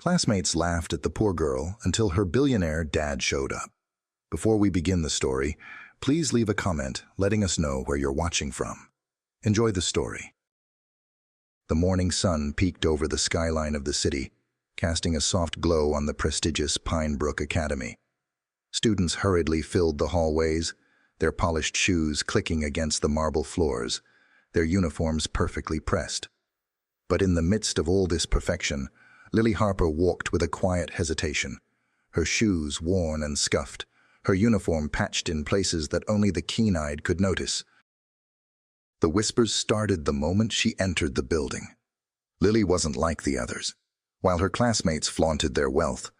Classmates laughed at the poor girl until her billionaire dad showed up. Before we begin the story, please leave a comment letting us know where you're watching from. Enjoy the story. The morning sun peeked over the skyline of the city, casting a soft glow on the prestigious Pine Brook Academy. Students hurriedly filled the hallways, their polished shoes clicking against the marble floors, their uniforms perfectly pressed. But in the midst of all this perfection, Lily Harper walked with a quiet hesitation, her shoes worn and scuffed, her uniform patched in places that only the keen-eyed could notice. The whispers started the moment she entered the building. Lily wasn't like the others. While her classmates flaunted their wealth,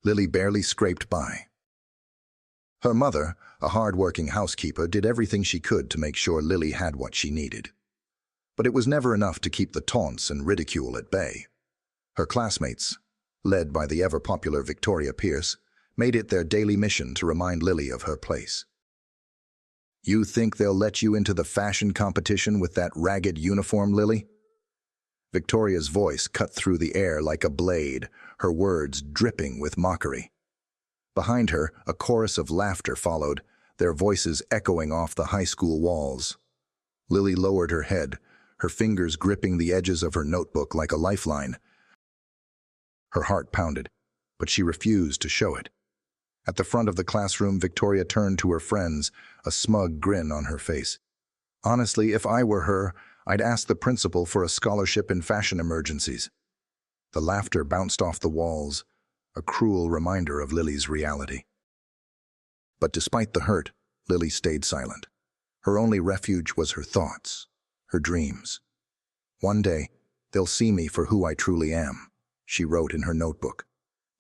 Lily barely scraped by. Her mother, a hard-working housekeeper, did everything she could to make sure Lily had what she needed. But it was never enough to keep the taunts and ridicule at bay. Her classmates, led by the ever-popular Victoria Pierce, made it their daily mission to remind Lily of her place. "You think they'll let you into the fashion competition with that ragged uniform, Lily?" Victoria's voice cut through the air like a blade, her words dripping with mockery. Behind her, a chorus of laughter followed, their voices echoing off the high school walls. Lily lowered her head, her fingers gripping the edges of her notebook like a lifeline. Her heart pounded, but she refused to show it. At the front of the classroom, Victoria turned to her friends, a smug grin on her face. "Honestly, if I were her, I'd ask the principal for a scholarship in fashion emergencies." The laughter bounced off the walls, a cruel reminder of Lily's reality. But despite the hurt, Lily stayed silent. Her only refuge was her thoughts, her dreams. "One day, they'll see me for who I truly am," she wrote in her notebook,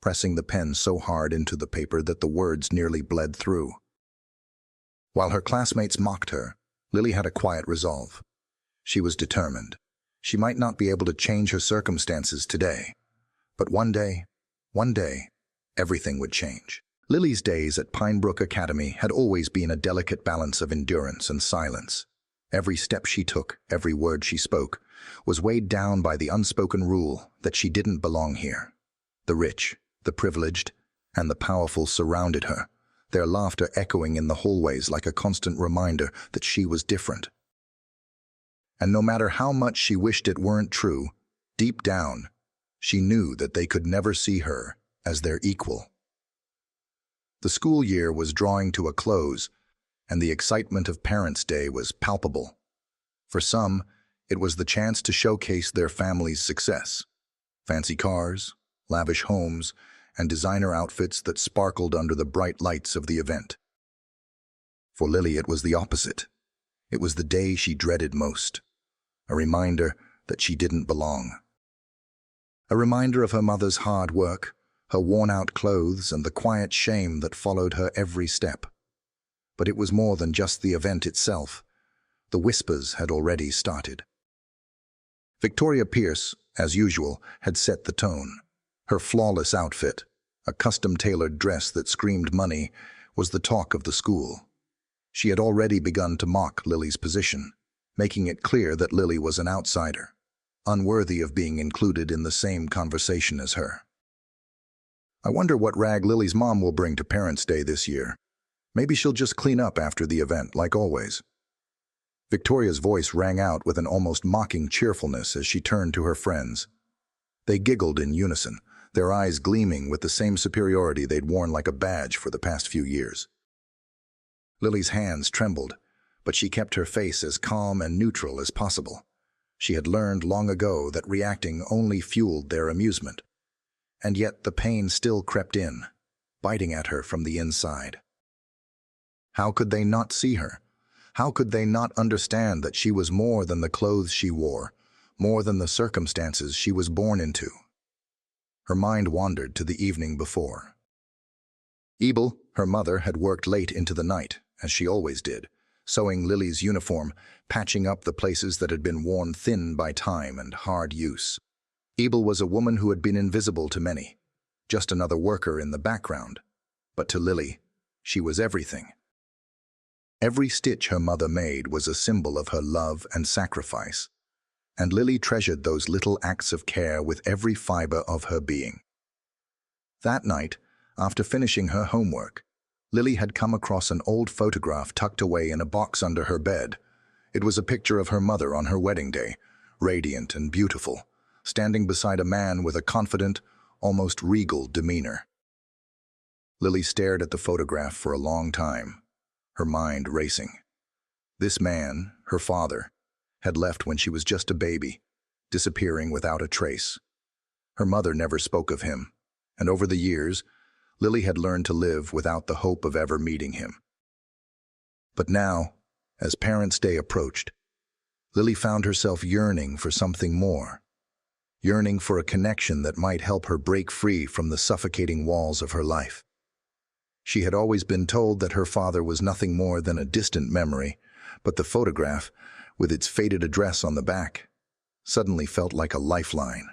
pressing the pen so hard into the paper that the words nearly bled through. While her classmates mocked her, Lily had a quiet resolve. She was determined. She might not be able to change her circumstances today, but one day, everything would change. Lily's days at Pine Brook Academy had always been a delicate balance of endurance and silence. Every step she took, every word she spoke, was weighed down by the unspoken rule that she didn't belong here. The rich, the privileged, and the powerful surrounded her, their laughter echoing in the hallways like a constant reminder that she was different. And no matter how much she wished it weren't true, deep down, she knew that they could never see her as their equal. The school year was drawing to a close, and the excitement of Parents' Day was palpable. For some, it was the chance to showcase their family's success. Fancy cars, lavish homes, and designer outfits that sparkled under the bright lights of the event. For Lily, it was the opposite. It was the day she dreaded most, a reminder that she didn't belong. A reminder of her mother's hard work, her worn-out clothes, and the quiet shame that followed her every step. But it was more than just the event itself. The whispers had already started. Victoria Pierce, as usual, had set the tone. Her flawless outfit, a custom-tailored dress that screamed money, was the talk of the school. She had already begun to mock Lily's position, making it clear that Lily was an outsider, unworthy of being included in the same conversation as her. "I wonder what rag Lily's mom will bring to Parents' Day this year. Maybe she'll just clean up after the event, like always." Victoria's voice rang out with an almost mocking cheerfulness as she turned to her friends. They giggled in unison, their eyes gleaming with the same superiority they'd worn like a badge for the past few years. Lily's hands trembled, but she kept her face as calm and neutral as possible. She had learned long ago that reacting only fueled their amusement. And yet the pain still crept in, biting at her from the inside. How could they not see her? How could they not understand that she was more than the clothes she wore, more than the circumstances she was born into? Her mind wandered to the evening before. Ebel, her mother, had worked late into the night, as she always did, sewing Lily's uniform, patching up the places that had been worn thin by time and hard use. Ebel was a woman who had been invisible to many, just another worker in the background. But to Lily, she was everything. Every stitch her mother made was a symbol of her love and sacrifice, and Lily treasured those little acts of care with every fiber of her being. That night, after finishing her homework, Lily had come across an old photograph tucked away in a box under her bed. It was a picture of her mother on her wedding day, radiant and beautiful, standing beside a man with a confident, almost regal demeanor. Lily stared at the photograph for a long time, her mind racing. This man, her father, had left when she was just a baby, disappearing without a trace. Her mother never spoke of him, and over the years, Lily had learned to live without the hope of ever meeting him. But now, as Parents' Day approached, Lily found herself yearning for something more, yearning for a connection that might help her break free from the suffocating walls of her life. She had always been told that her father was nothing more than a distant memory, but the photograph, with its faded address on the back, suddenly felt like a lifeline.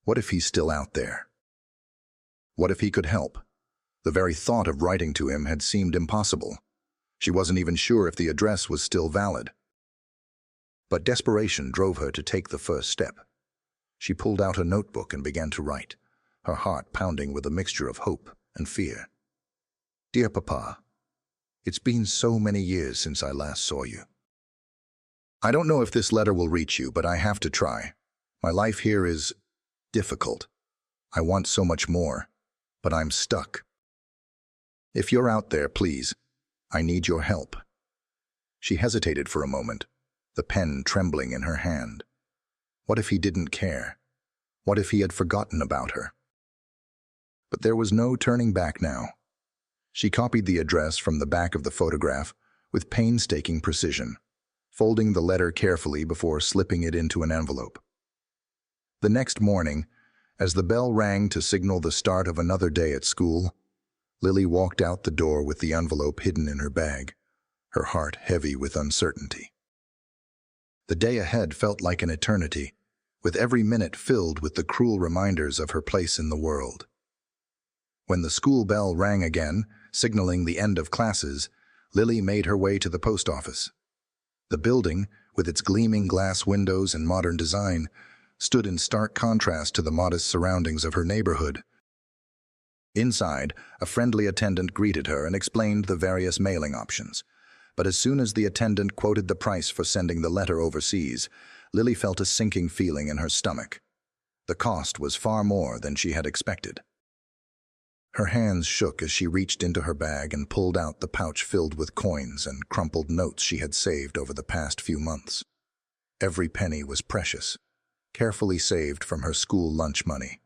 What if he's still out there? What if he could help? The very thought of writing to him had seemed impossible. She wasn't even sure if the address was still valid. But desperation drove her to take the first step. She pulled out a notebook and began to write, her heart pounding with a mixture of hope and fear. Dear Papa, it's been so many years since I last saw you. I don't know if this letter will reach you, but I have to try. My life here is difficult. I want so much more, but I'm stuck. If you're out there, please, I need your help. She hesitated for a moment, the pen trembling in her hand. What if he didn't care? What if he had forgotten about her? But there was no turning back now. She copied the address from the back of the photograph with painstaking precision, folding the letter carefully before slipping it into an envelope. The next morning, as the bell rang to signal the start of another day at school, Lily walked out the door with the envelope hidden in her bag, her heart heavy with uncertainty. The day ahead felt like an eternity, with every minute filled with the cruel reminders of her place in the world. When the school bell rang again, signaling the end of classes, Lily made her way to the post office. The building, with its gleaming glass windows and modern design, stood in stark contrast to the modest surroundings of her neighborhood. Inside, a friendly attendant greeted her and explained the various mailing options. But as soon as the attendant quoted the price for sending the letter overseas, Lily felt a sinking feeling in her stomach. The cost was far more than she had expected. Her hands shook as she reached into her bag and pulled out the pouch filled with coins and crumpled notes she had saved over the past few months. Every penny was precious, carefully saved from her school lunch money,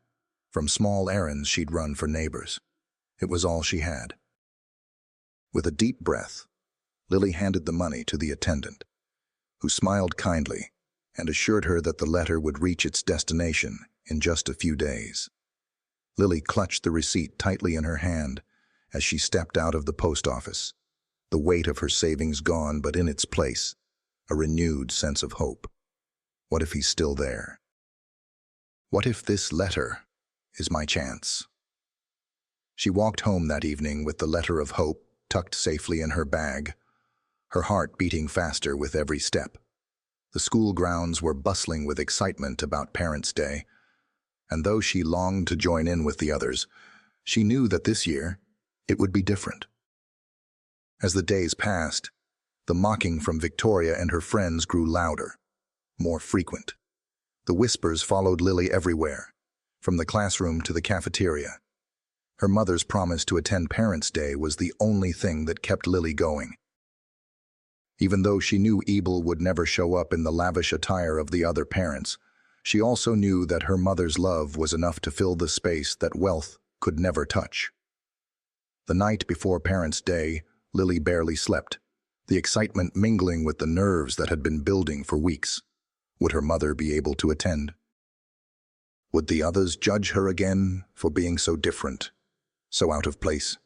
from small errands she'd run for neighbors. It was all she had. With a deep breath, Lily handed the money to the attendant, who smiled kindly and assured her that the letter would reach its destination in just a few days. Lily clutched the receipt tightly in her hand as she stepped out of the post office, the weight of her savings gone, but in its place, a renewed sense of hope. What if he's still there? What if this letter is my chance? She walked home that evening with the letter of hope tucked safely in her bag, her heart beating faster with every step. The school grounds were bustling with excitement about Parents' Day, and though she longed to join in with the others, she knew that this year it would be different. As the days passed, the mocking from Victoria and her friends grew louder, more frequent. The whispers followed Lily everywhere, from the classroom to the cafeteria. Her mother's promise to attend Parents' Day was the only thing that kept Lily going. Even though she knew Ebel would never show up in the lavish attire of the other parents, she also knew that her mother's love was enough to fill the space that wealth could never touch. The night before Parents' Day, Lily barely slept, the excitement mingling with the nerves that had been building for weeks. Would her mother be able to attend? Would the others judge her again for being so different, so out of place?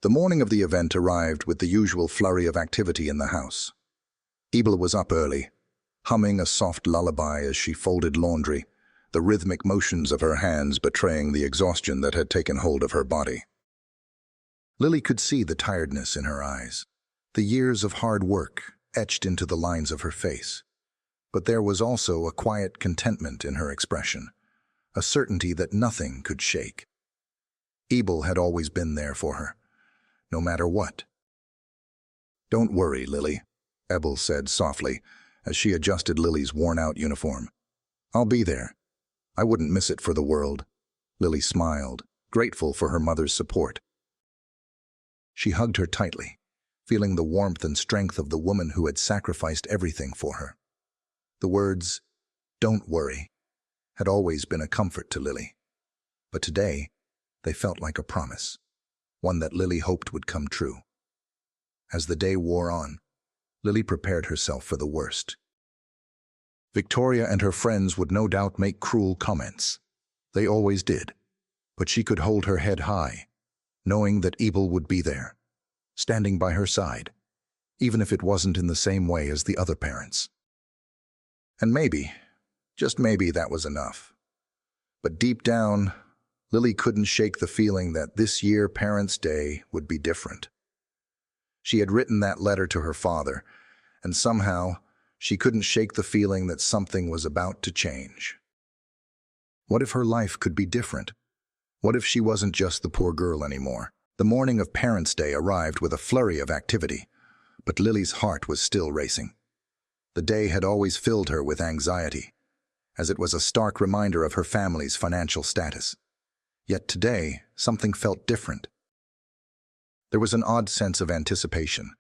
The morning of the event arrived with the usual flurry of activity in the house. Ebel was up early, humming a soft lullaby as she folded laundry, the rhythmic motions of her hands betraying the exhaustion that had taken hold of her body. Lily could see the tiredness in her eyes, the years of hard work etched into the lines of her face. But there was also a quiet contentment in her expression, a certainty that nothing could shake. Ebel had always been there for her, no matter what. "Don't worry, Lily," Ebel said softly as she adjusted Lily's worn-out uniform. "I'll be there. I wouldn't miss it for the world." Lily smiled, grateful for her mother's support. She hugged her tightly, feeling the warmth and strength of the woman who had sacrificed everything for her. The words, "Don't worry," had always been a comfort to Lily, but today they felt like a promise, one that Lily hoped would come true. As the day wore on, Lily prepared herself for the worst. Victoria and her friends would no doubt make cruel comments. They always did, but she could hold her head high, knowing that Ebel would be there, standing by her side, even if it wasn't in the same way as the other parents. And maybe, just maybe, that was enough. But deep down, Lily couldn't shake the feeling that this year Parents' Day would be different. She had written that letter to her father, and somehow she couldn't shake the feeling that something was about to change. What if her life could be different? What if she wasn't just the poor girl anymore? The morning of Parents' Day arrived with a flurry of activity, but Lily's heart was still racing. The day had always filled her with anxiety, as it was a stark reminder of her family's financial status. Yet today, something felt different. There was an odd sense of anticipation,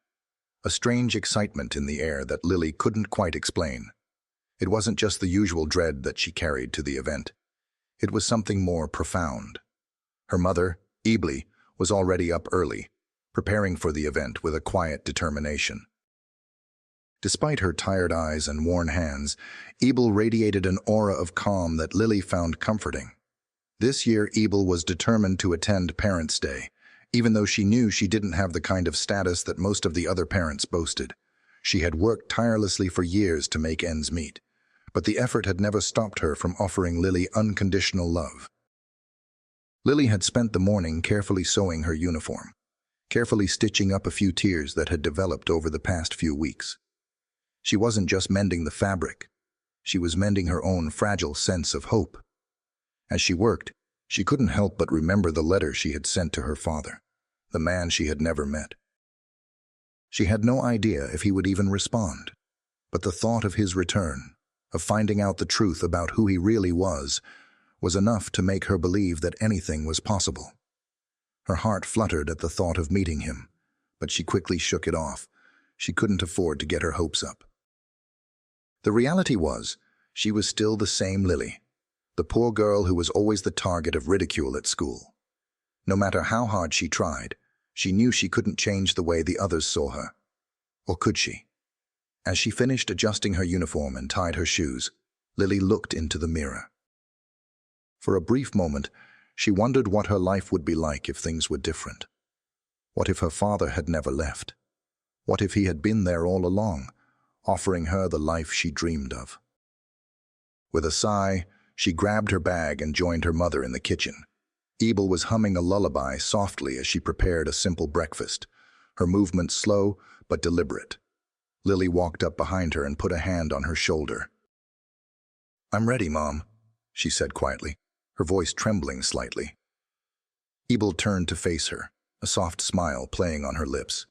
a strange excitement in the air that Lily couldn't quite explain. It wasn't just the usual dread that she carried to the event. It was something more profound. Her mother, Ebel, was already up early, preparing for the event with a quiet determination. Despite her tired eyes and worn hands, Ebel radiated an aura of calm that Lily found comforting. This year, Ebel was determined to attend Parents' Day, even though she knew she didn't have the kind of status that most of the other parents boasted. She had worked tirelessly for years to make ends meet, but the effort had never stopped her from offering Lily unconditional love. Lily had spent the morning carefully sewing her uniform, carefully stitching up a few tears that had developed over the past few weeks. She wasn't just mending the fabric, she was mending her own fragile sense of hope. As she worked, she couldn't help but remember the letter she had sent to her father, the man she had never met. She had no idea if he would even respond, but the thought of his return, of finding out the truth about who he really was enough to make her believe that anything was possible. Her heart fluttered at the thought of meeting him, but she quickly shook it off. She couldn't afford to get her hopes up. The reality was, she was still the same Lily, the poor girl who was always the target of ridicule at school. No matter how hard she tried, she knew she couldn't change the way the others saw her. Or could she? As she finished adjusting her uniform and tied her shoes, Lily looked into the mirror. For a brief moment, she wondered what her life would be like if things were different. What if her father had never left? What if he had been there all along, offering her the life she dreamed of? With a sigh, she grabbed her bag and joined her mother in the kitchen. Ebel was humming a lullaby softly as she prepared a simple breakfast, her movements slow but deliberate. Lily walked up behind her and put a hand on her shoulder. "I'm ready, Mom," she said quietly, her voice trembling slightly. Ebel turned to face her, a soft smile playing on her lips.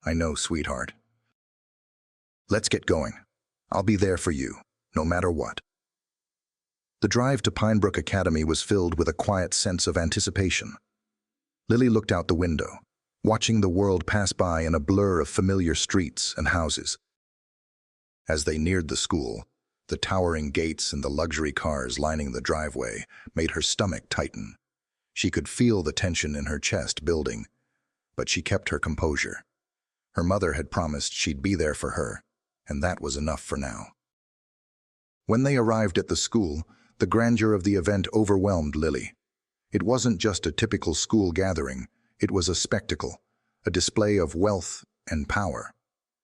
"I know, sweetheart. Let's get going. I'll be there for you, no matter what." The drive to Pinebrook Academy was filled with a quiet sense of anticipation. Lily looked out the window, watching the world pass by in a blur of familiar streets and houses. As they neared the school, the towering gates and the luxury cars lining the driveway made her stomach tighten. She could feel the tension in her chest building, but she kept her composure. Her mother had promised she'd be there for her, and that was enough for now. When they arrived at the school, the grandeur of the event overwhelmed Lily. It wasn't just a typical school gathering, it was a spectacle, a display of wealth and power.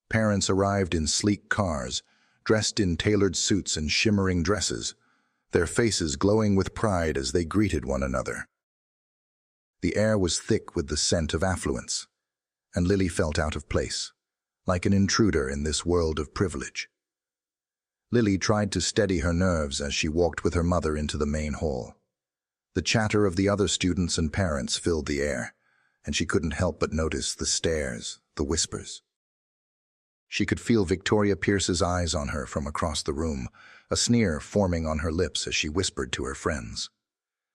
Parents arrived in sleek cars, dressed in tailored suits and shimmering dresses, their faces glowing with pride as they greeted one another. The air was thick with the scent of affluence, and Lily felt out of place, like an intruder in this world of privilege. Lily tried to steady her nerves as she walked with her mother into the main hall. The chatter of the other students and parents filled the air, and she couldn't help but notice the stares, the whispers. She could feel Victoria Pierce's eyes on her from across the room, a sneer forming on her lips as she whispered to her friends.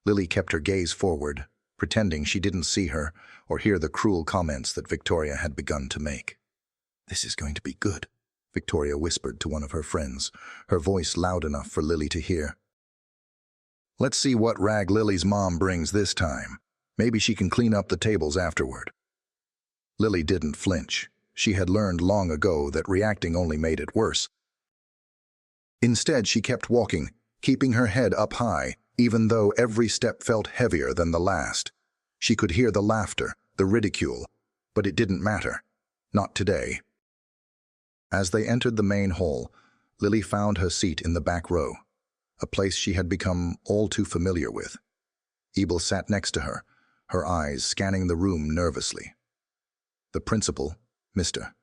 Lily kept her gaze forward, pretending she didn't see her or hear the cruel comments that Victoria had begun to make. "This is going to be good," Victoria whispered to one of her friends, her voice loud enough for Lily to hear. "Let's see what rag Lily's mom brings this time. Maybe she can clean up the tables afterward." Lily didn't flinch. She had learned long ago that reacting only made it worse. Instead, she kept walking, keeping her head up high, even though every step felt heavier than the last. She could hear the laughter, the ridicule, but it didn't matter. Not today. As they entered the main hall, Lily found her seat in the back row, a place she had become all too familiar with. Ebel sat next to her, her eyes scanning the room nervously. The principal, Mr.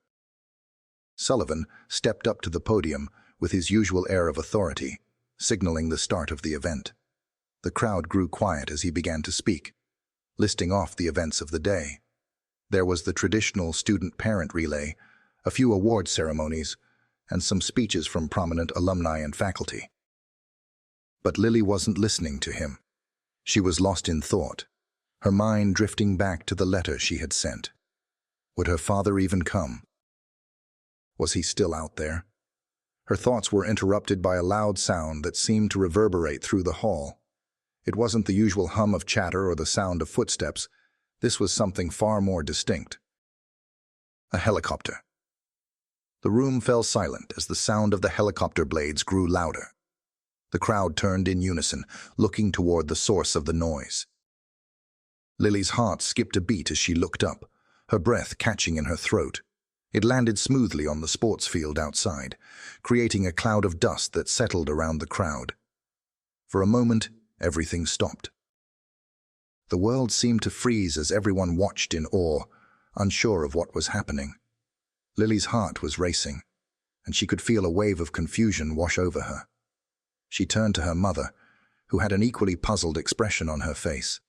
Sullivan, stepped up to the podium with his usual air of authority, signaling the start of the event. The crowd grew quiet as he began to speak, listing off the events of the day. There was the traditional student-parent relay, a few award ceremonies, and some speeches from prominent alumni and faculty. But Lily wasn't listening to him. She was lost in thought, her mind drifting back to the letter she had sent. Would her father even come? Was he still out there? Her thoughts were interrupted by a loud sound that seemed to reverberate through the hall. It wasn't the usual hum of chatter or the sound of footsteps. This was something far more distinct. A helicopter. The room fell silent as the sound of the helicopter blades grew louder. The crowd turned in unison, looking toward the source of the noise. Lily's heart skipped a beat as she looked up, her breath catching in her throat. It landed smoothly on the sports field outside, creating a cloud of dust that settled around the crowd. For a moment, everything stopped. The world seemed to freeze as everyone watched in awe, unsure of what was happening. Lily's heart was racing, and she could feel a wave of confusion wash over her. She turned to her mother, who had an equally puzzled expression on her face.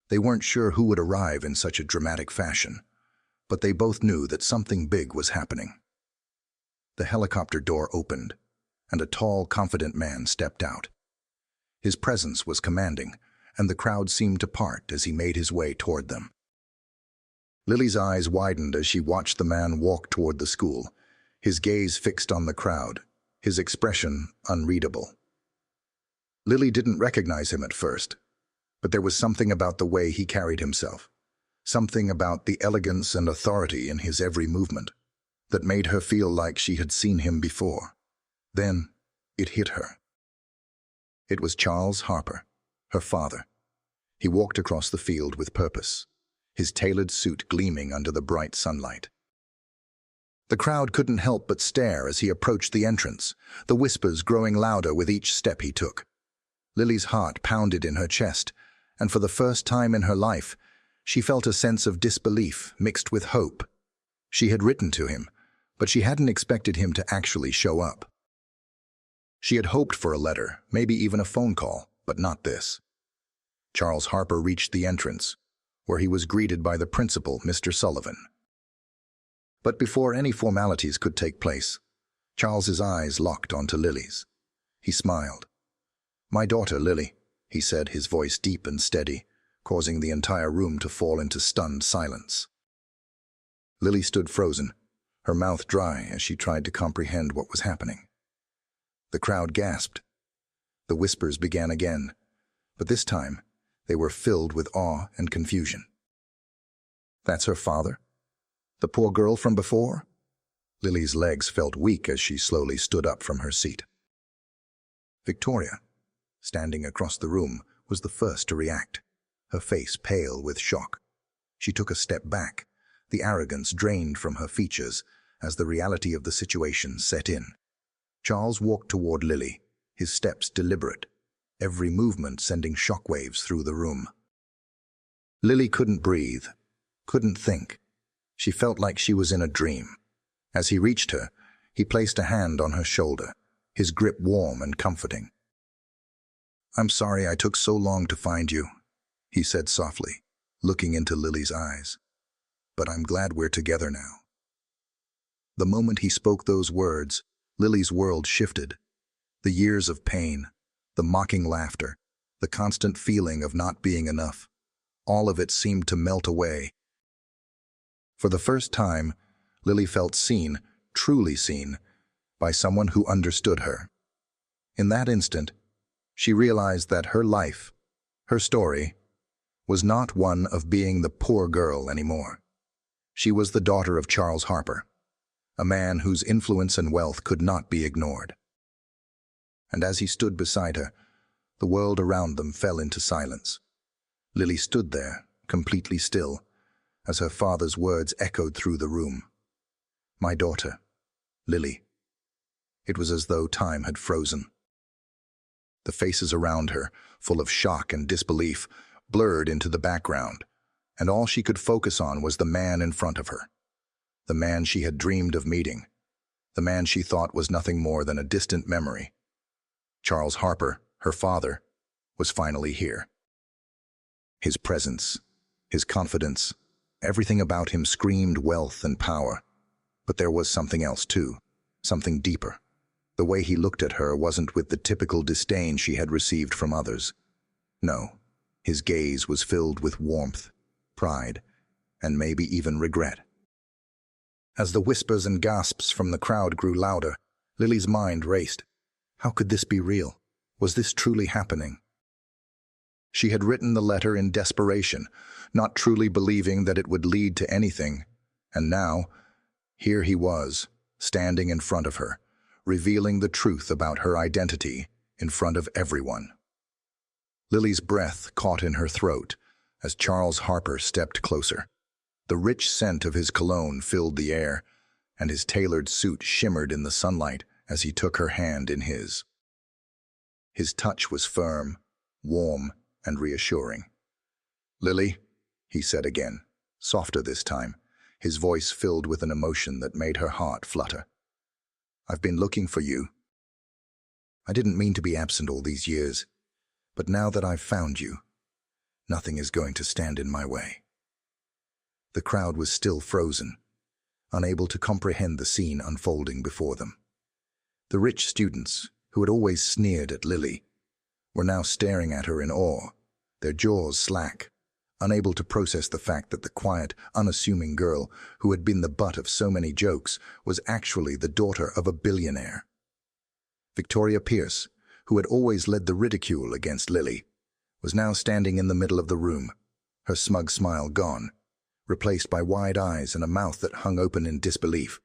They weren't sure who would arrive in such a dramatic fashion, but they both knew that something big was happening. The helicopter door opened, and a tall, confident man stepped out. His presence was commanding, and the crowd seemed to part as he made his way toward them. Lily's eyes widened as she watched the man walk toward the school, his gaze fixed on the crowd, his expression unreadable. Lily didn't recognize him at first, but there was something about the way he carried himself, something about the elegance and authority in his every movement, that made her feel like she had seen him before. Then it hit her. It was Charles Harper, her father. He walked across the field with purpose, his tailored suit gleaming under the bright sunlight. The crowd couldn't help but stare as he approached the entrance, the whispers growing louder with each step he took. Lily's heart pounded in her chest, and for the first time in her life, she felt a sense of disbelief mixed with hope. She had written to him, but she hadn't expected him to actually show up. She had hoped for a letter, maybe even a phone call, but not this. Charles Harper reached the entrance, where he was greeted by the principal, Mr. Sullivan. But before any formalities could take place, Charles's eyes locked onto Lily's. He smiled. "My daughter, Lily," he said, his voice deep and steady, causing the entire room to fall into stunned silence. Lily stood frozen, her mouth dry as she tried to comprehend what was happening. The crowd gasped. The whispers began again, but this time they were filled with awe and confusion. "That's her father? The poor girl from before?" Lily's legs felt weak as she slowly stood up from her seat. Victoria, standing across the room, was the first to react, her face pale with shock. She took a step back, the arrogance drained from her features as the reality of the situation set in. Charles walked toward Lily, his steps deliberate, every movement sending shockwaves through the room. Lily couldn't breathe, couldn't think. She felt like she was in a dream. As he reached her, he placed a hand on her shoulder, his grip warm and comforting. "I'm sorry I took so long to find you," he said softly, looking into Lily's eyes. "But I'm glad we're together now." The moment he spoke those words, Lily's world shifted. The years of pain, the mocking laughter, the constant feeling of not being enough, all of it seemed to melt away. For the first time, Lily felt seen, truly seen, by someone who understood her. In that instant, she realized that her life, her story, was not one of being the poor girl anymore. She was the daughter of Charles Harper, a man whose influence and wealth could not be ignored. And as he stood beside her, the world around them fell into silence. Lily stood there, completely still, as her father's words echoed through the room. "My daughter, Lily." It was as though time had frozen. The faces around her, full of shock and disbelief, blurred into the background, and all she could focus on was the man in front of her. The man she had dreamed of meeting. The man she thought was nothing more than a distant memory. Charles Harper, her father, was finally here. His presence, his confidence, everything about him screamed wealth and power. But there was something else too, something deeper. The way he looked at her wasn't with the typical disdain she had received from others. No, his gaze was filled with warmth, pride, and maybe even regret. As the whispers and gasps from the crowd grew louder, Lily's mind raced. How could this be real? Was this truly happening? She had written the letter in desperation, not truly believing that it would lead to anything. And now, here he was, standing in front of her, revealing the truth about her identity in front of everyone. Lily's breath caught in her throat as Charles Harper stepped closer. The rich scent of his cologne filled the air, and his tailored suit shimmered in the sunlight as he took her hand in his. His touch was firm, warm, and reassuring. "Lily," he said again, softer this time, his voice filled with an emotion that made her heart flutter. "I've been looking for you. I didn't mean to be absent all these years, but now that I've found you, nothing is going to stand in my way." The crowd was still frozen, unable to comprehend the scene unfolding before them. The rich students, who had always sneered at Lily, were now staring at her in awe, their jaws slack, unable to process the fact that the quiet, unassuming girl who had been the butt of so many jokes was actually the daughter of a billionaire. Victoria Pierce, who had always led the ridicule against Lily, was now standing in the middle of the room, her smug smile gone, replaced by wide eyes and a mouth that hung open in disbelief.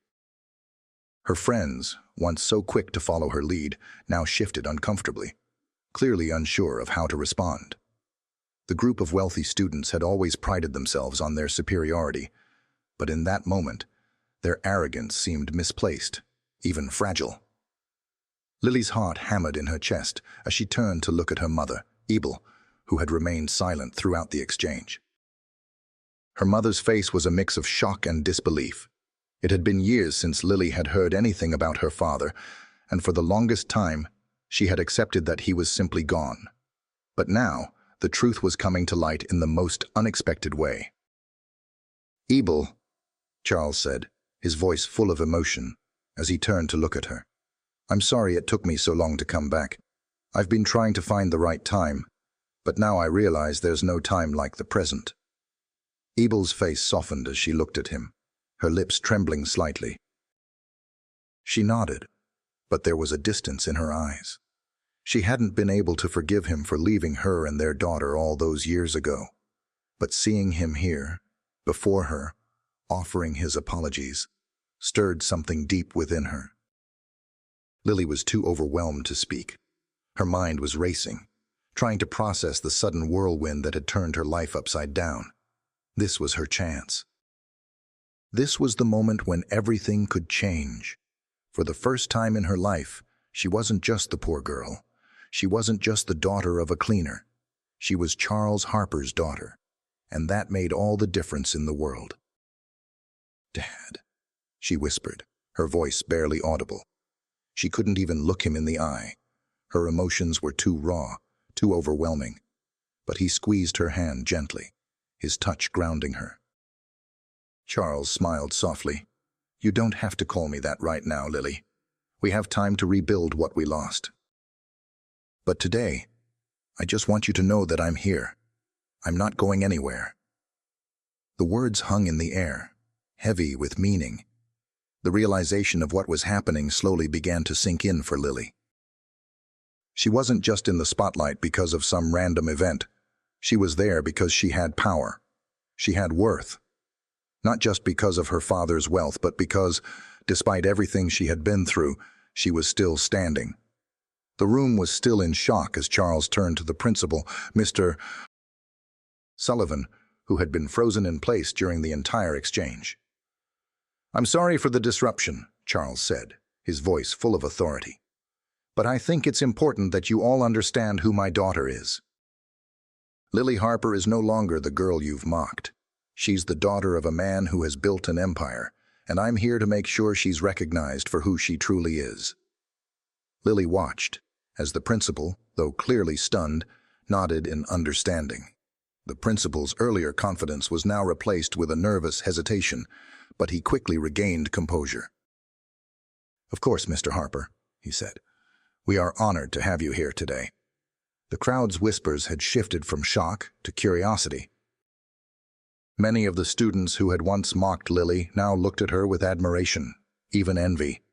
Her friends, once so quick to follow her lead, now shifted uncomfortably, clearly unsure of how to respond. The group of wealthy students had always prided themselves on their superiority, but in that moment, their arrogance seemed misplaced, even fragile. Lily's heart hammered in her chest as she turned to look at her mother, Ebel, who had remained silent throughout the exchange. Her mother's face was a mix of shock and disbelief. It had been years since Lily had heard anything about her father, and for the longest time, she had accepted that he was simply gone. But now, the truth was coming to light in the most unexpected way. "Ebel," Charles said, his voice full of emotion, as he turned to look at her. "I'm sorry it took me so long to come back. I've been trying to find the right time, but now I realize there's no time like the present." Ebel's face softened as she looked at him, her lips trembling slightly. She nodded, but there was a distance in her eyes. She hadn't been able to forgive him for leaving her and their daughter all those years ago. But seeing him here, before her, offering his apologies, stirred something deep within her. Lily was too overwhelmed to speak. Her mind was racing, trying to process the sudden whirlwind that had turned her life upside down. This was her chance. This was the moment when everything could change. For the first time in her life, she wasn't just the poor girl. She wasn't just the daughter of a cleaner. She was Charles Harper's daughter, and that made all the difference in the world. "Dad," she whispered, her voice barely audible. She couldn't even look him in the eye. Her emotions were too raw, too overwhelming. But he squeezed her hand gently, his touch grounding her. Charles smiled softly. "You don't have to call me that right now, Lily. We have time to rebuild what we lost. But today, I just want you to know that I'm here. I'm not going anywhere." The words hung in the air, heavy with meaning. The realization of what was happening slowly began to sink in for Lily. She wasn't just in the spotlight because of some random event. She was there because she had power. She had worth. Not just because of her father's wealth, but because, despite everything she had been through, she was still standing. The room was still in shock as Charles turned to the principal, Mr. Sullivan, who had been frozen in place during the entire exchange. "I'm sorry for the disruption," Charles said, his voice full of authority. "But I think it's important that you all understand who my daughter is. Lily Harper is no longer the girl you've mocked. She's the daughter of a man who has built an empire, and I'm here to make sure she's recognized for who she truly is." Lily watched, as the principal, though clearly stunned, nodded in understanding. The principal's earlier confidence was now replaced with a nervous hesitation, but he quickly regained composure. "Of course, Mr. Harper," he said. "We are honored to have you here today." The crowd's whispers had shifted from shock to curiosity. Many of the students who had once mocked Lily now looked at her with admiration, even envy.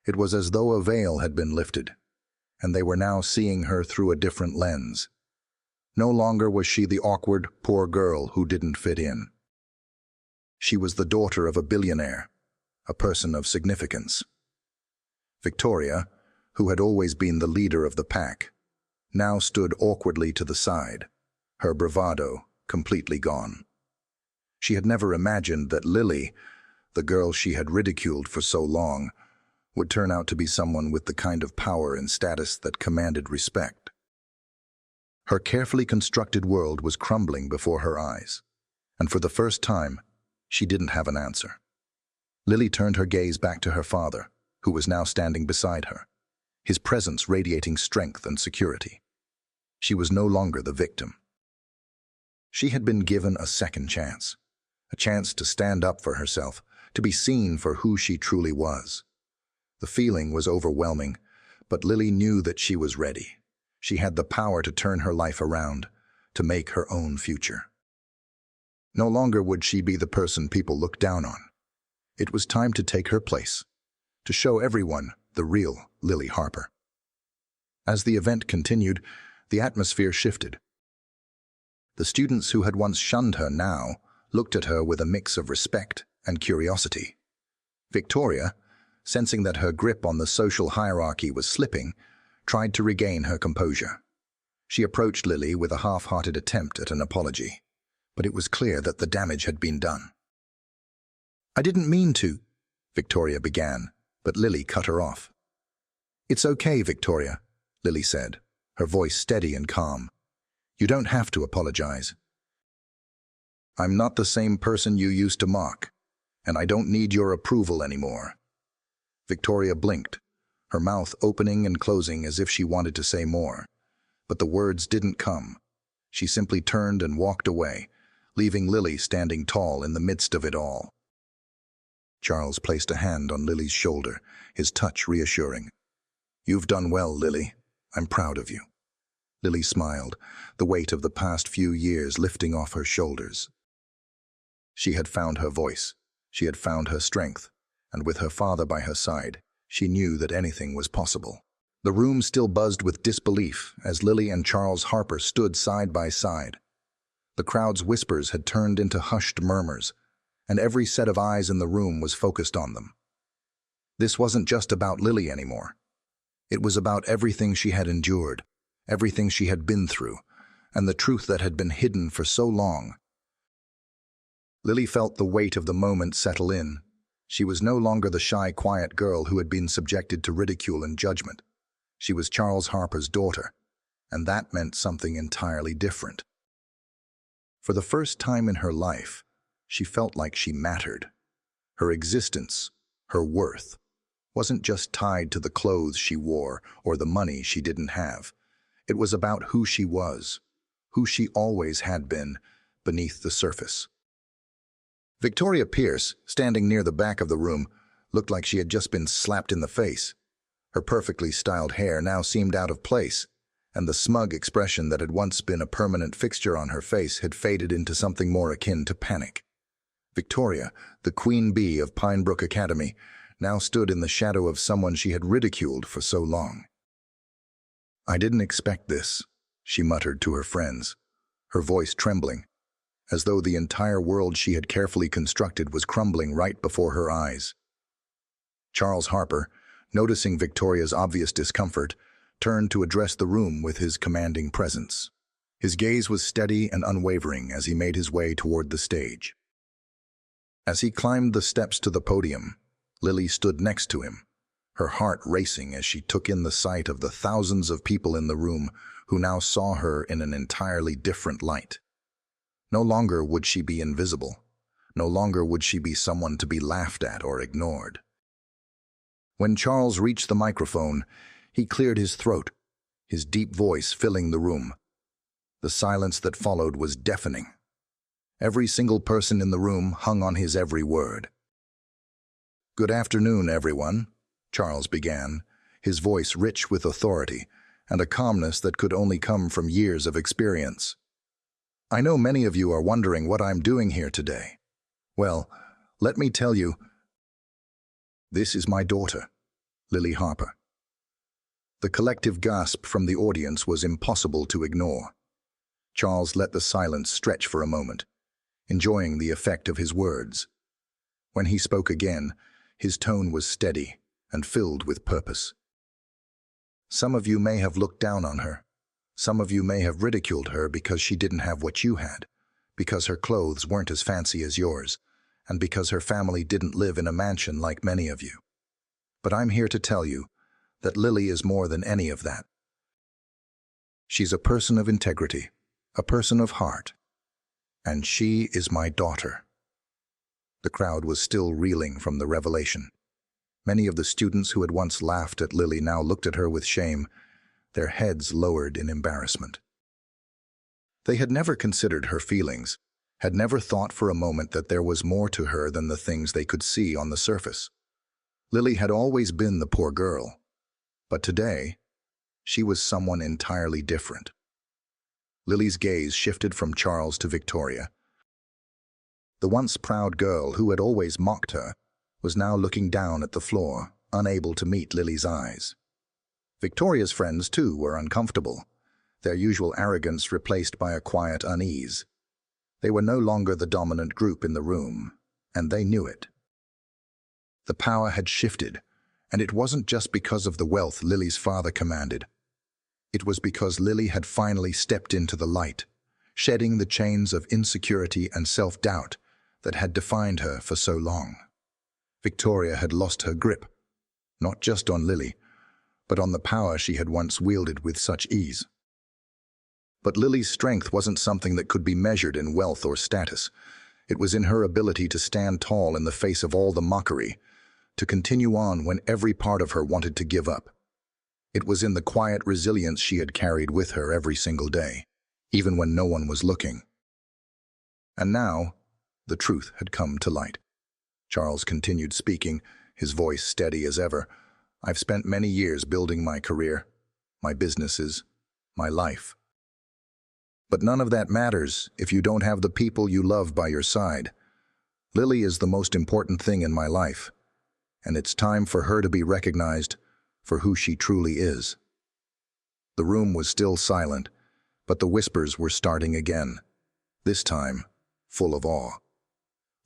It was as though a veil had been lifted, and they were now seeing her through a different lens. No longer was she the awkward, poor girl who didn't fit in. She was the daughter of a billionaire, a person of significance. Victoria, who had always been the leader of the pack, now stood awkwardly to the side, her bravado completely gone. She had never imagined that Lily, the girl she had ridiculed for so long, would turn out to be someone with the kind of power and status that commanded respect. Her carefully constructed world was crumbling before her eyes, and for the first time, she didn't have an answer. Lily turned her gaze back to her father, who was now standing beside her, his presence radiating strength and security. She was no longer the victim. She had been given a second chance, a chance to stand up for herself, to be seen for who she truly was. The feeling was overwhelming, but Lily knew that she was ready. She had the power to turn her life around, to make her own future. No longer would she be the person people looked down on. It was time to take her place, to show everyone the real Lily Harper. As the event continued, the atmosphere shifted. The students who had once shunned her now looked at her with a mix of respect and curiosity. Victoria, sensing that her grip on the social hierarchy was slipping, tried to regain her composure. She approached Lily with a half-hearted attempt at an apology, but it was clear that the damage had been done. "I didn't mean to," Victoria began, but Lily cut her off. "It's okay, Victoria," Lily said, her voice steady and calm. "You don't have to apologize. I'm not the same person you used to mock, and I don't need your approval anymore." Victoria blinked, her mouth opening and closing as if she wanted to say more. But the words didn't come. She simply turned and walked away, leaving Lily standing tall in the midst of it all. Charles placed a hand on Lily's shoulder, his touch reassuring. "You've done well, Lily. I'm proud of you." Lily smiled, the weight of the past few years lifting off her shoulders. She had found her voice. She had found her strength, and with her father by her side, she knew that anything was possible. The room still buzzed with disbelief as Lily and Charles Harper stood side by side. The crowd's whispers had turned into hushed murmurs, and every set of eyes in the room was focused on them. This wasn't just about Lily anymore. It was about everything she had endured, everything she had been through, and the truth that had been hidden for so long. Lily felt the weight of the moment settle in. She was no longer the shy, quiet girl who had been subjected to ridicule and judgment. She was Charles Harper's daughter, and that meant something entirely different. For the first time in her life, she felt like she mattered. Her existence, her worth, wasn't just tied to the clothes she wore or the money she didn't have. It was about who she was, who she always had been, beneath the surface. Victoria Pierce, standing near the back of the room, looked like she had just been slapped in the face. Her perfectly styled hair now seemed out of place, and the smug expression that had once been a permanent fixture on her face had faded into something more akin to panic. Victoria, the queen bee of Pinebrook Academy, now stood in the shadow of someone she had ridiculed for so long. "I didn't expect this," she muttered to her friends, her voice trembling, as though the entire world she had carefully constructed was crumbling right before her eyes. Charles Harper, noticing Victoria's obvious discomfort, turned to address the room with his commanding presence. His gaze was steady and unwavering as he made his way toward the stage. As he climbed the steps to the podium, Lily stood next to him, her heart racing as she took in the sight of the thousands of people in the room who now saw her in an entirely different light. No longer would she be invisible. No longer would she be someone to be laughed at or ignored. When Charles reached the microphone, he cleared his throat, his deep voice filling the room. The silence that followed was deafening. Every single person in the room hung on his every word. "Good afternoon, everyone," Charles began, his voice rich with authority and a calmness that could only come from years of experience. "I know many of you are wondering what I'm doing here today. Well, let me tell you, this is my daughter, Lily Harper." The collective gasp from the audience was impossible to ignore. Charles let the silence stretch for a moment, enjoying the effect of his words. When he spoke again, his tone was steady and filled with purpose. "Some of you may have looked down on her. Some of you may have ridiculed her because she didn't have what you had, because her clothes weren't as fancy as yours, and because her family didn't live in a mansion like many of you. But I'm here to tell you that Lily is more than any of that. She's a person of integrity, a person of heart, and she is my daughter." The crowd was still reeling from the revelation. Many of the students who had once laughed at Lily now looked at her with shame, their heads lowered in embarrassment. They had never considered her feelings, had never thought for a moment that there was more to her than the things they could see on the surface. Lily had always been the poor girl, but today, she was someone entirely different. Lily's gaze shifted from Charles to Victoria. The once proud girl who had always mocked her was now looking down at the floor, unable to meet Lily's eyes. Victoria's friends, too, were uncomfortable, their usual arrogance replaced by a quiet unease. They were no longer the dominant group in the room, and they knew it. The power had shifted, and it wasn't just because of the wealth Lily's father commanded. It was because Lily had finally stepped into the light, shedding the chains of insecurity and self-doubt that had defined her for so long. Victoria had lost her grip, not just on Lily, but on the power she had once wielded with such ease. But Lily's strength wasn't something that could be measured in wealth or status. It was in her ability to stand tall in the face of all the mockery, to continue on when every part of her wanted to give up. It was in the quiet resilience she had carried with her every single day, even when no one was looking. And now, the truth had come to light. Charles continued speaking, his voice steady as ever. "I've spent many years building my career, my businesses, my life. But none of that matters if you don't have the people you love by your side. Lily is the most important thing in my life, and it's time for her to be recognized for who she truly is." The room was still silent, but the whispers were starting again, this time full of awe.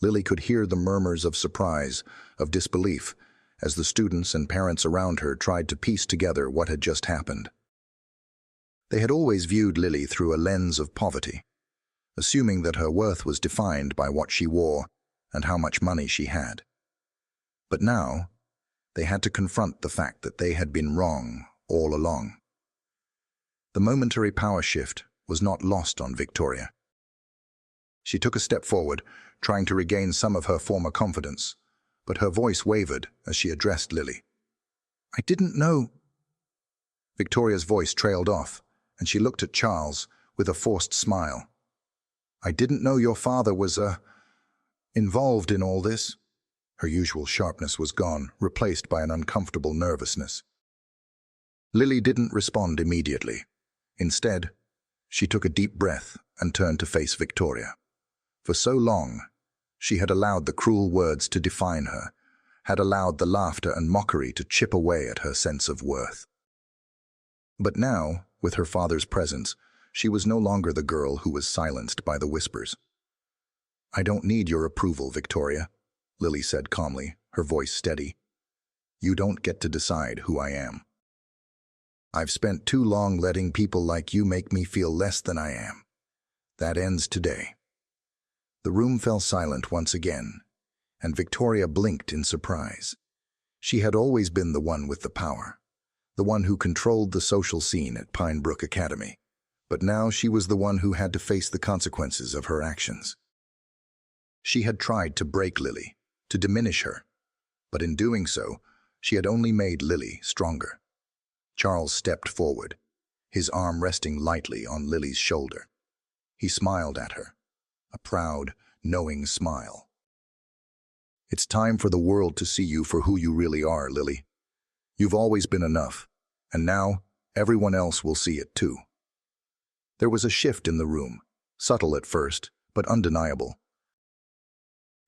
Lily could hear the murmurs of surprise, of disbelief, as the students and parents around her tried to piece together what had just happened. They had always viewed Lily through a lens of poverty, assuming that her worth was defined by what she wore and how much money she had. But now, they had to confront the fact that they had been wrong all along. The momentary power shift was not lost on Victoria. She took a step forward, trying to regain some of her former confidence, but her voice wavered as she addressed Lily. I didn't know. Victoria's voice trailed off, and she looked at Charles with a forced smile. I didn't know your father was, involved in all this. Her usual sharpness was gone, replaced by an uncomfortable nervousness. Lily didn't respond immediately. Instead, she took a deep breath and turned to face Victoria. For so long, she had allowed the cruel words to define her, had allowed the laughter and mockery to chip away at her sense of worth. But now, with her father's presence, she was no longer the girl who was silenced by the whispers. I don't need your approval, Victoria, Lily said calmly, her voice steady. You don't get to decide who I am. I've spent too long letting people like you make me feel less than I am. That ends today. The room fell silent once again, and Victoria blinked in surprise. She had always been the one with the power, the one who controlled the social scene at Pine Brook Academy, but now she was the one who had to face the consequences of her actions. She had tried to break Lily, to diminish her, but in doing so, she had only made Lily stronger. Charles stepped forward, his arm resting lightly on Lily's shoulder. He smiled at her, a proud, knowing smile. It's time for the world to see you for who you really are, Lily. You've always been enough, and now everyone else will see it too. There was a shift in the room, subtle at first, but undeniable.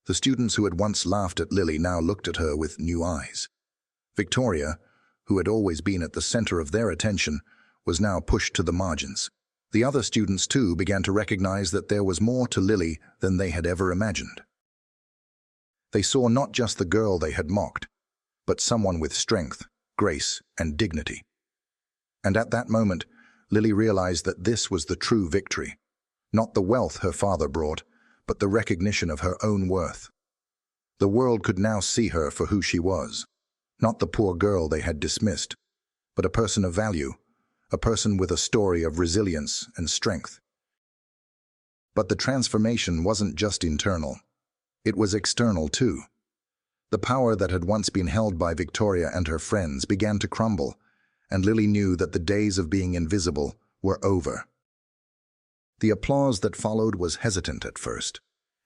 The students who had once laughed at Lily now looked at her with new eyes. Victoria, who had always been at the center of their attention, was now pushed to the margins. The other students, too, began to recognize that there was more to Lily than they had ever imagined. They saw not just the girl they had mocked, but someone with strength, grace, and dignity. And at that moment, Lily realized that this was the true victory. Not the wealth her father brought, but the recognition of her own worth. The world could now see her for who she was. Not the poor girl they had dismissed, but a person of value, a person with a story of resilience and strength. But the transformation wasn't just internal. It was external too. The power that had once been held by Victoria and her friends began to crumble, and Lily knew that the days of being invisible were over. The applause that followed was hesitant at first,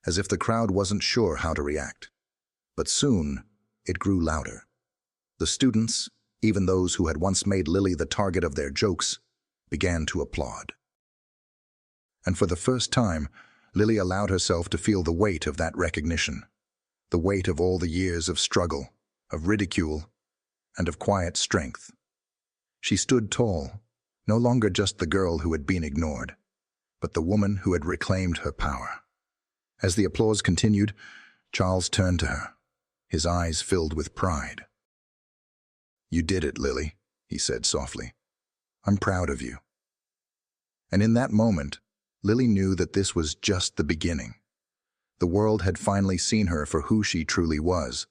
as if the crowd wasn't sure how to react. But soon, it grew louder. The students, even those who had once made Lily the target of their jokes, began to applaud. And for the first time, Lily allowed herself to feel the weight of that recognition, the weight of all the years of struggle, of ridicule, and of quiet strength. She stood tall, no longer just the girl who had been ignored, but the woman who had reclaimed her power. As the applause continued, Charles turned to her, his eyes filled with pride. You did it, Lily, he said softly. I'm proud of you. And in that moment, Lily knew that this was just the beginning. The world had finally seen her for who she truly was,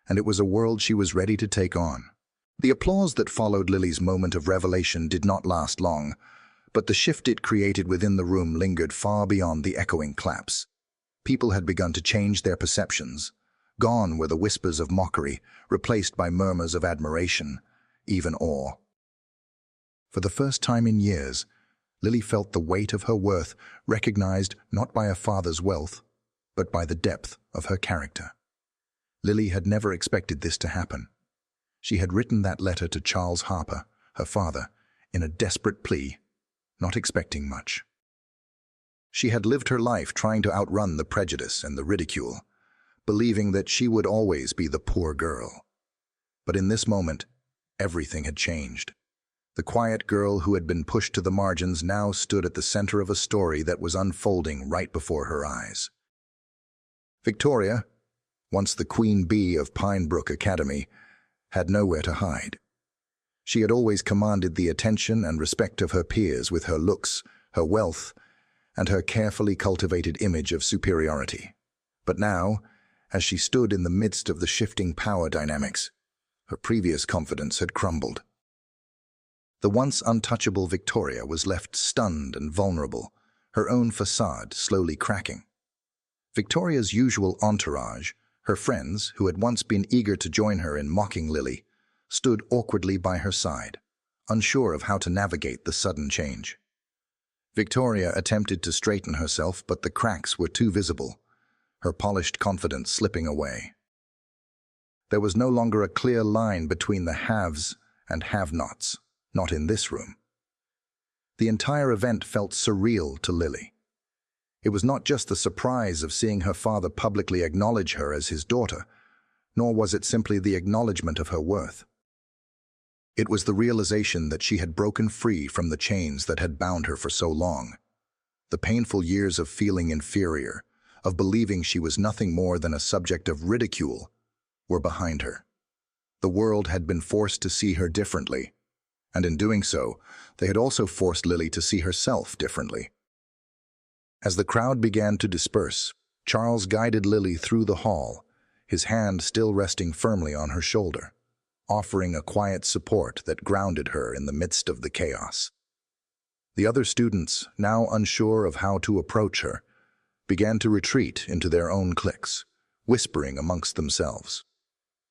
and it was a world she was ready to take on. The applause that followed Lily's moment of revelation did not last long, but the shift it created within the room lingered far beyond the echoing claps. People had begun to change their perceptions. Gone were the whispers of mockery, replaced by murmurs of admiration, even awe. For the first time in years, Lily felt the weight of her worth recognized not by her father's wealth, but by the depth of her character. Lily had never expected this to happen. She had written that letter to Charles Harper, her father, in a desperate plea, not expecting much. She had lived her life trying to outrun the prejudice and the ridicule, believing that she would always be the poor girl. But in this moment, everything had changed. The quiet girl who had been pushed to the margins now stood at the center of a story that was unfolding right before her eyes. Victoria, once the queen bee of Pine Brook Academy, had nowhere to hide. She had always commanded the attention and respect of her peers with her looks, her wealth, and her carefully cultivated image of superiority. But now, as she stood in the midst of the shifting power dynamics, her previous confidence had crumbled. The once untouchable Victoria was left stunned and vulnerable, her own facade slowly cracking. Victoria's usual entourage, her friends, who had once been eager to join her in mocking Lily, stood awkwardly by her side, unsure of how to navigate the sudden change. Victoria attempted to straighten herself, but the cracks were too visible, her polished confidence slipping away. There was no longer a clear line between the haves and have-nots, not in this room. The entire event felt surreal to Lily. It was not just the surprise of seeing her father publicly acknowledge her as his daughter, nor was it simply the acknowledgement of her worth. It was the realization that she had broken free from the chains that had bound her for so long. The painful years of feeling inferior, of believing she was nothing more than a subject of ridicule, were behind her. The world had been forced to see her differently, and in doing so, they had also forced Lily to see herself differently. As the crowd began to disperse, Charles guided Lily through the hall, his hand still resting firmly on her shoulder, offering a quiet support that grounded her in the midst of the chaos. The other students, now unsure of how to approach her, began to retreat into their own cliques, whispering amongst themselves.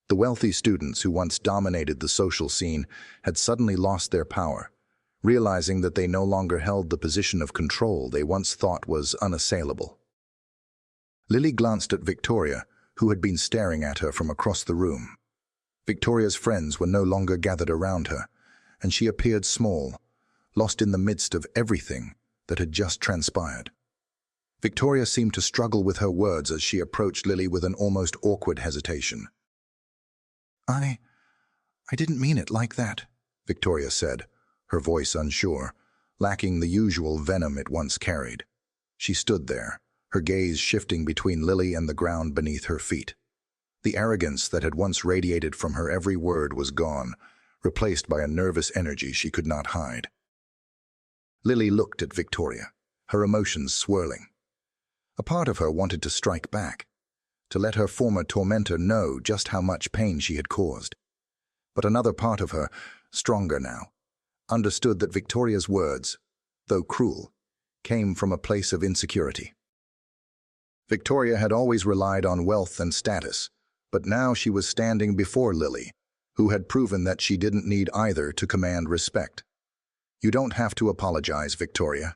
The wealthy students who once dominated the social scene had suddenly lost their power, realizing that they no longer held the position of control they once thought was unassailable. Lily glanced at Victoria, who had been staring at her from across the room. Victoria's friends were no longer gathered around her, and she appeared small, lost in the midst of everything that had just transpired. Victoria seemed to struggle with her words as she approached Lily with an almost awkward hesitation. I didn't mean it like that," Victoria said, her voice unsure, lacking the usual venom it once carried. She stood there, her gaze shifting between Lily and the ground beneath her feet. The arrogance that had once radiated from her every word was gone, replaced by a nervous energy she could not hide. Lily looked at Victoria, her emotions swirling. A part of her wanted to strike back, to let her former tormentor know just how much pain she had caused. But another part of her, stronger now, understood that Victoria's words, though cruel, came from a place of insecurity. Victoria had always relied on wealth and status, but now she was standing before Lily, who had proven that she didn't need either to command respect. "You don't have to apologize, Victoria,"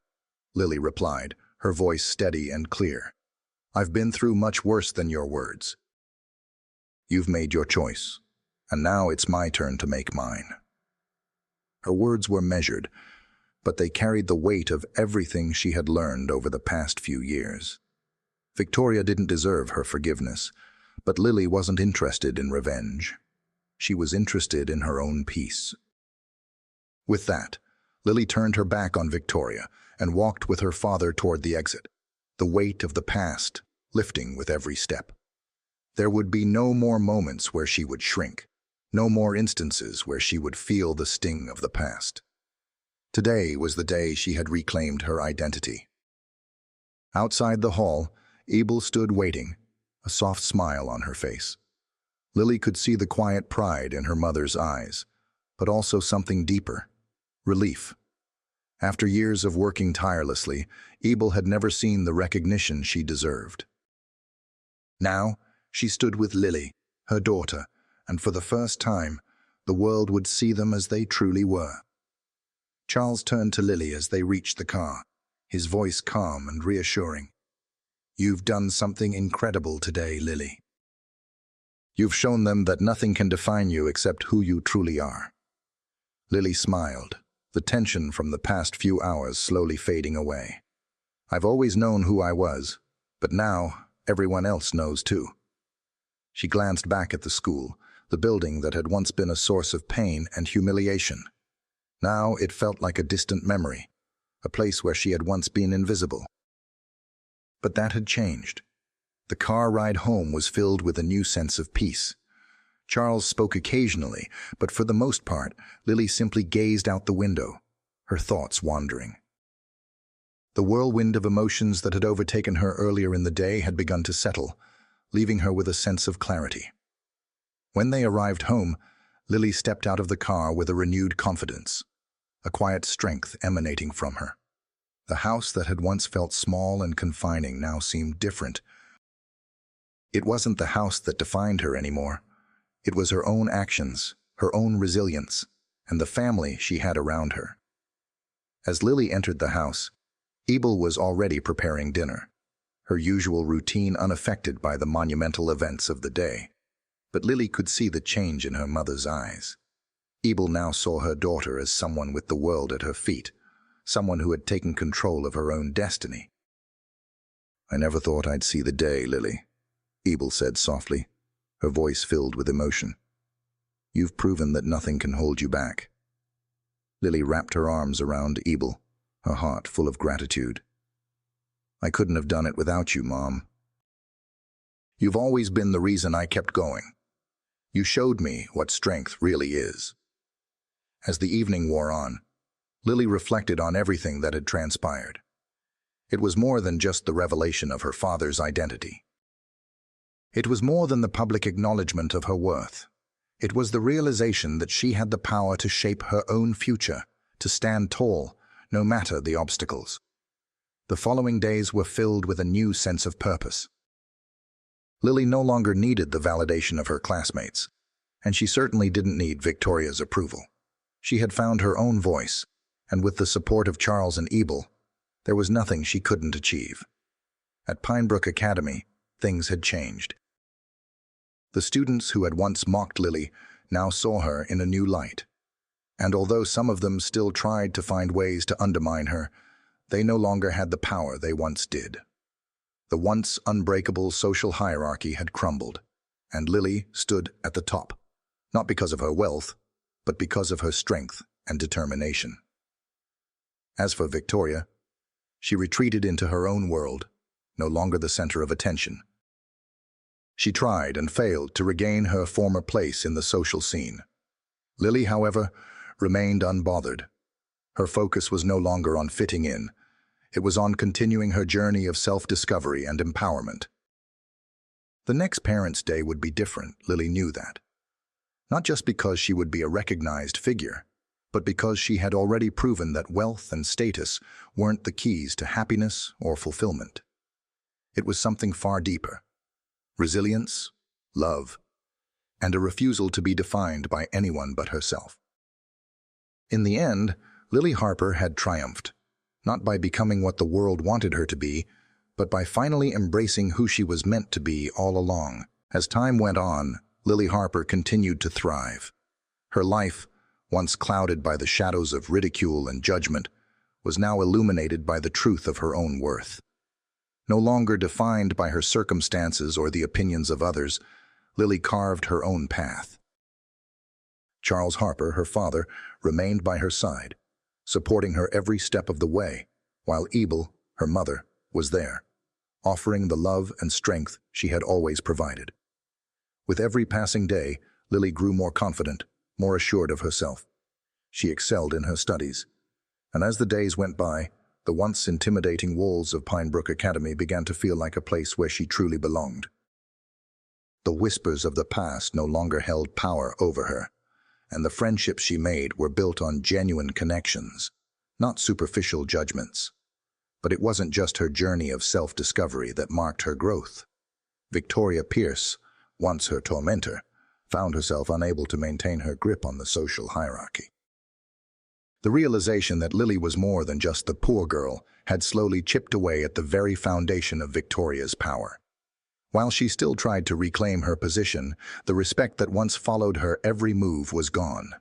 Lily replied, her voice steady and clear. "I've been through much worse than your words. You've made your choice, and now it's my turn to make mine." Her words were measured, but they carried the weight of everything she had learned over the past few years. Victoria didn't deserve her forgiveness, but Lily wasn't interested in revenge. She was interested in her own peace. With that, Lily turned her back on Victoria and walked with her father toward the exit, the weight of the past lifting with every step. There would be no more moments where she would shrink, no more instances where she would feel the sting of the past. Today was the day she had reclaimed her identity. Outside the hall, Abel stood waiting, a soft smile on her face. Lily could see the quiet pride in her mother's eyes, but also something deeper, relief. After years of working tirelessly, Abel had never seen the recognition she deserved. Now, she stood with Lily, her daughter, and for the first time, the world would see them as they truly were. Charles turned to Lily as they reached the car, his voice calm and reassuring. "You've done something incredible today, Lily. You've shown them that nothing can define you except who you truly are." Lily smiled, the tension from the past few hours slowly fading away. "I've always known who I was, but now everyone else knows too." She glanced back at the school, the building that had once been a source of pain and humiliation. Now it felt like a distant memory, a place where she had once been invisible. But that had changed. The car ride home was filled with a new sense of peace. Charles spoke occasionally, but for the most part, Lily simply gazed out the window, her thoughts wandering. The whirlwind of emotions that had overtaken her earlier in the day had begun to settle, leaving her with a sense of clarity. When they arrived home, Lily stepped out of the car with a renewed confidence, a quiet strength emanating from her. The house that had once felt small and confining now seemed different. It wasn't the house that defined her anymore. It was her own actions, her own resilience, and the family she had around her. As Lily entered the house, Ebel was already preparing dinner, her usual routine unaffected by the monumental events of the day. But Lily could see the change in her mother's eyes. Ebel now saw her daughter as someone with the world at her feet, someone who had taken control of her own destiny. "I never thought I'd see the day, Lily," Ebel said softly, her voice filled with emotion. "You've proven that nothing can hold you back." Lily wrapped her arms around Ebel, her heart full of gratitude. "I couldn't have done it without you, Mom. You've always been the reason I kept going. You showed me what strength really is." As the evening wore on, Lily reflected on everything that had transpired. It was more than just the revelation of her father's identity. It was more than the public acknowledgement of her worth. It was the realization that she had the power to shape her own future, to stand tall, no matter the obstacles. The following days were filled with a new sense of purpose. Lily no longer needed the validation of her classmates, and she certainly didn't need Victoria's approval. She had found her own voice, and with the support of Charles and Ebel, there was nothing she couldn't achieve. At Pinebrook Academy, things had changed. The students who had once mocked Lily now saw her in a new light, and although some of them still tried to find ways to undermine her, they no longer had the power they once did. The once unbreakable social hierarchy had crumbled, and Lily stood at the top, not because of her wealth, but because of her strength and determination. As for Victoria, she retreated into her own world, no longer the center of attention. She tried and failed to regain her former place in the social scene. Lily, however, remained unbothered. Her focus was no longer on fitting in. It was on continuing her journey of self-discovery and empowerment. The next Parents' Day would be different, Lily knew that. Not just because she would be a recognized figure, but because she had already proven that wealth and status weren't the keys to happiness or fulfillment. It was something far deeper: resilience, love, and a refusal to be defined by anyone but herself. In the end, Lily Harper had triumphed, not by becoming what the world wanted her to be, but by finally embracing who she was meant to be all along. As time went on, Lily Harper continued to thrive. Her life, once clouded by the shadows of ridicule and judgment, was now illuminated by the truth of her own worth. No longer defined by her circumstances or the opinions of others, Lily carved her own path. Charles Harper, her father, remained by her side, supporting her every step of the way, while Ebel, her mother, was there, offering the love and strength she had always provided. With every passing day, Lily grew more confident, more assured of herself. She excelled in her studies, and as the days went by, the once intimidating walls of Pinebrook Academy began to feel like a place where she truly belonged. The whispers of the past no longer held power over her, and the friendships she made were built on genuine connections, not superficial judgments. But it wasn't just her journey of self-discovery that marked her growth. Victoria Pierce, once her tormentor, found herself unable to maintain her grip on the social hierarchy. The realization that Lily was more than just the poor girl had slowly chipped away at the very foundation of Victoria's power. While she still tried to reclaim her position, the respect that once followed her every move was gone.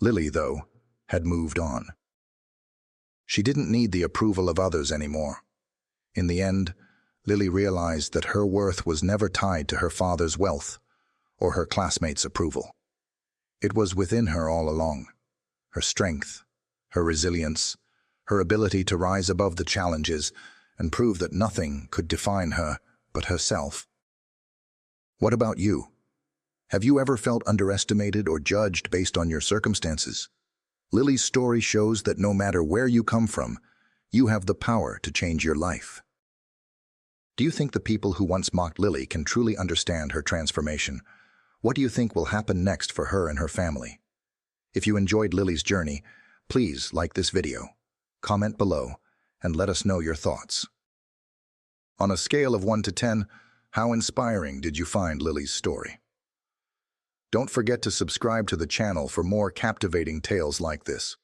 Lily, though, had moved on. She didn't need the approval of others anymore. In the end, Lily realized that her worth was never tied to her father's wealth or her classmates' approval. It was within her all along: her strength, her resilience, her ability to rise above the challenges and prove that nothing could define her but herself. What about you? Have you ever felt underestimated or judged based on your circumstances? Lily's story shows that no matter where you come from, you have the power to change your life. Do you think the people who once mocked Lily can truly understand her transformation? What do you think will happen next for her and her family? If you enjoyed Lily's journey, please like this video, comment below, and let us know your thoughts. On a scale of 1 to 10, how inspiring did you find Lily's story? Don't forget to subscribe to the channel for more captivating tales like this.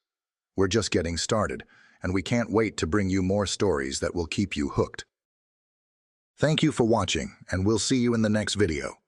We're just getting started, and we can't wait to bring you more stories that will keep you hooked. Thank you for watching, and we'll see you in the next video.